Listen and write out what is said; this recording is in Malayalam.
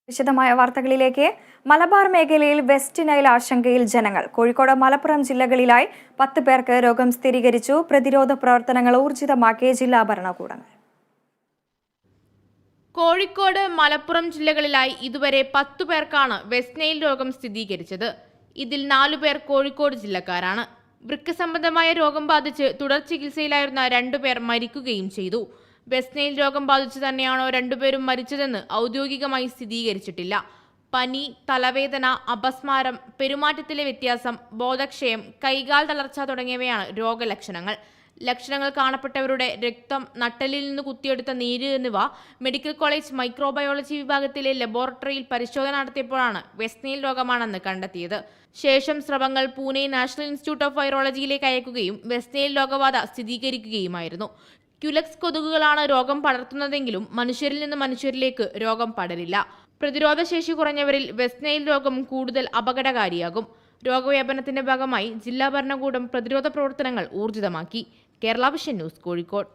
വിശദമായ വാർത്തകളിലേക്ക്. മലബാർ മേഖലയിൽ വെസ്റ്റ് നൈൽ ആശങ്കയിൽ ജനങ്ങൾ. കോഴിക്കോട്, മലപ്പുറം ജില്ലകളിലായി 10 പേർക്ക് രോഗം സ്ഥിരീകരിച്ചു. പ്രതിരോധ പ്രവർത്തനങ്ങൾ ഊർജിതമാക്കിയ ജില്ലാ ഭരണകൂടങ്ങൾ. കോഴിക്കോട്, മലപ്പുറം ജില്ലകളിലായി ഇതുവരെ 10 പേർക്കാണ് വെസ്റ്റ് നൈൽ രോഗം സ്ഥിരീകരിച്ചത്. ഇതിൽ 4 പേർ കോഴിക്കോട് ജില്ലക്കാരാണ്. വൃക്ക സംബന്ധമായ രോഗം ബാധിച്ച് തുടർ ചികിത്സയിലായിരുന്ന 2 പേർ മരിക്കുകയും ചെയ്തു. വെസ്റ്റ് നൈൽ രോഗം ബാധിച്ചു തന്നെയാണോ 2 പേരും മരിച്ചതെന്ന് ഔദ്യോഗികമായി സ്ഥിരീകരിച്ചിട്ടില്ല. പനി, തലവേദന, അപസ്മാരം, പെരുമാറ്റത്തിലെ വ്യത്യാസം, ബോധക്ഷയം, കൈകാൽ തളർച്ച തുടങ്ങിയവയാണ് രോഗലക്ഷണങ്ങൾ. ലക്ഷണങ്ങൾ കാണപ്പെട്ടവരുടെ രക്തം, നട്ടെല്ലിൽ നിന്ന് കുത്തിയെടുത്ത നീര് എന്നിവ മെഡിക്കൽ കോളേജ് മൈക്രോബയോളജി വിഭാഗത്തിലെ ലബോറട്ടറിയിൽ പരിശോധന നടത്തിയപ്പോഴാണ് വെസ്റ്റ് നൈൽ രോഗമാണെന്ന് കണ്ടെത്തിയത്. ശേഷം സ്രവങ്ങൾ പൂനെ നാഷണൽ ഇൻസ്റ്റിറ്റ്യൂട്ട് ഓഫ് വൈറോളജിയിലേക്ക് അയക്കുകയും വെസ്റ്റ് നൈൽ രോഗബാധ സ്ഥിരീകരിക്കുകയുമായിരുന്നു. ക്യുലെക്സ് കൊതുകുകളാണ് രോഗം പടർത്തുന്നതെങ്കിലും മനുഷ്യരിൽ നിന്ന് മനുഷ്യരിലേക്ക് രോഗം പടരില്ല. പ്രതിരോധശേഷി കുറഞ്ഞവരിൽ വെസ്റ്റ് നൈൽ രോഗം കൂടുതൽ അപകടകാരിയാകും. രോഗവ്യാപനത്തിന്റെ ഭാഗമായി ജില്ലാ ഭരണകൂടം പ്രതിരോധ പ്രവർത്തനങ്ങൾ ഊർജിതമാക്കി. Kerala vision news, Kozhikode.